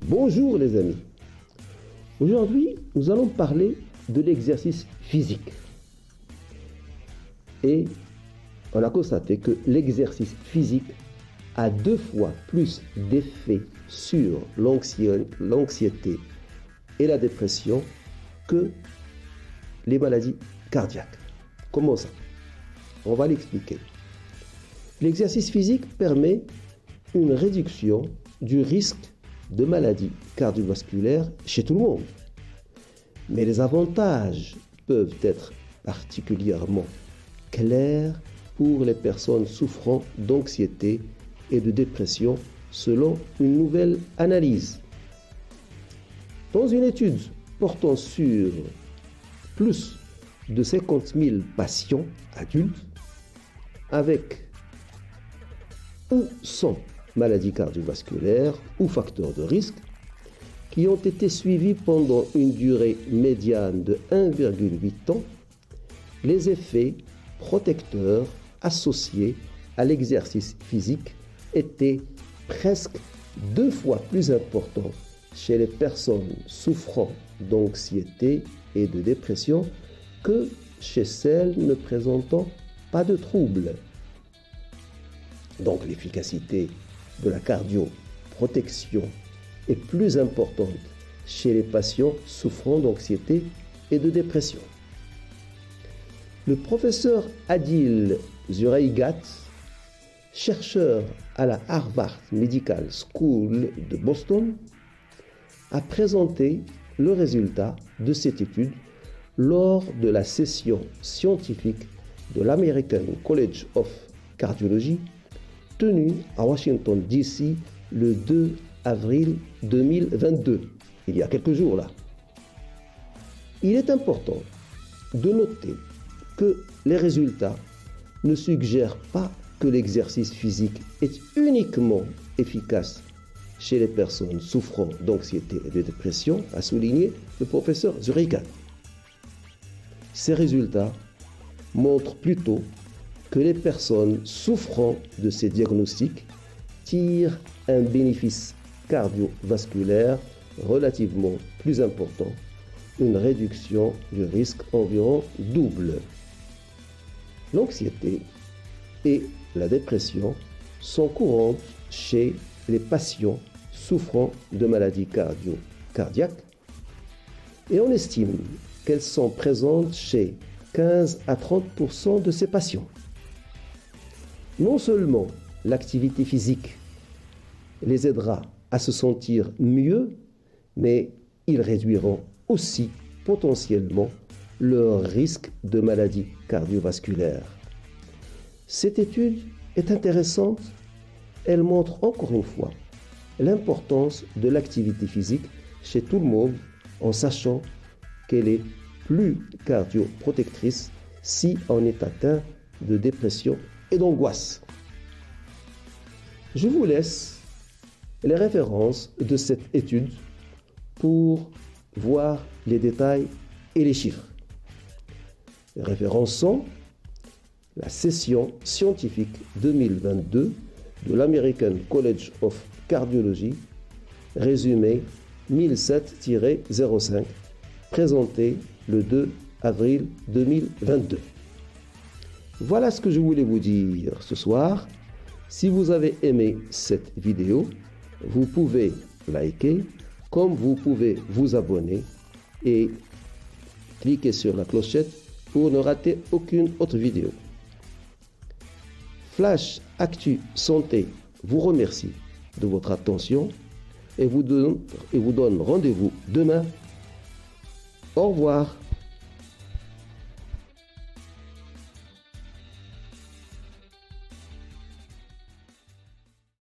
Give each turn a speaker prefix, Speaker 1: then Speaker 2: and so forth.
Speaker 1: Bonjour les amis. Aujourd'hui, nous allons parler de l'exercice physique. Et on a constaté que l'exercice physique a 2 fois plus d'effet sur l'anxiété et la dépression que les maladies cardiaques. Comment ça? On va l'expliquer. L'exercice physique permet une réduction du risque de maladies cardiovasculaires chez tout le monde. Mais les avantages peuvent être particulièrement clairs pour les personnes souffrant d'anxiété et de dépression selon une nouvelle analyse. Dans une étude portant sur plus de 50 000 patients adultes avec ou sans maladies cardiovasculaires ou facteurs de risque qui ont été suivis pendant une durée médiane de 1,8 ans, les effets protecteurs associés à l'exercice physique étaient presque 2 fois plus importants chez les personnes souffrant d'anxiété et de dépression que chez celles ne présentant pas de troubles. Donc l'efficacité de la cardioprotection est plus importante chez les patients souffrant d'anxiété et de dépression. Le professeur Adil Zuraigat, chercheur à la Harvard Medical School de Boston, a présenté le résultat de cette étude lors de la session scientifique de l'American College of Cardiology tenue à Washington, D.C. le 2 avril 2022, il y a quelques jours là. Il est important de noter que les résultats ne suggèrent pas que l'exercice physique est uniquement efficace chez les personnes souffrant d'anxiété et de dépression, a souligné le professeur Zuraigat. Ces résultats montrent plutôt que les personnes souffrant de ces diagnostics tirent un bénéfice cardiovasculaire relativement plus important, une réduction du risque environ double. L'anxiété et la dépression sont courantes chez les patients souffrant de maladies cardiaques et on estime qu'elles sont présentes chez 15 à 30% de ces patients. Non seulement l'activité physique les aidera à se sentir mieux, mais ils réduiront aussi potentiellement leur risque de maladie cardiovasculaire. Cette étude est intéressante. Elle montre encore une fois l'importance de l'activité physique chez tout le monde en sachant qu'elle est plus cardioprotectrice si on est atteint de dépression et d'angoisse. Je vous laisse les références de cette étude pour voir les détails et les chiffres. Les références sont la session scientifique 2022 de l'American College of Cardiology, résumé 1007-05, présenté le 2 avril 2022. Voilà ce que je voulais vous dire ce soir. Si vous avez aimé cette vidéo, vous pouvez liker, comme vous pouvez vous abonner et cliquer sur la clochette pour ne rater aucune autre vidéo. Flash Actu Santé vous remercie de votre attention et vous donne rendez-vous demain. Au revoir.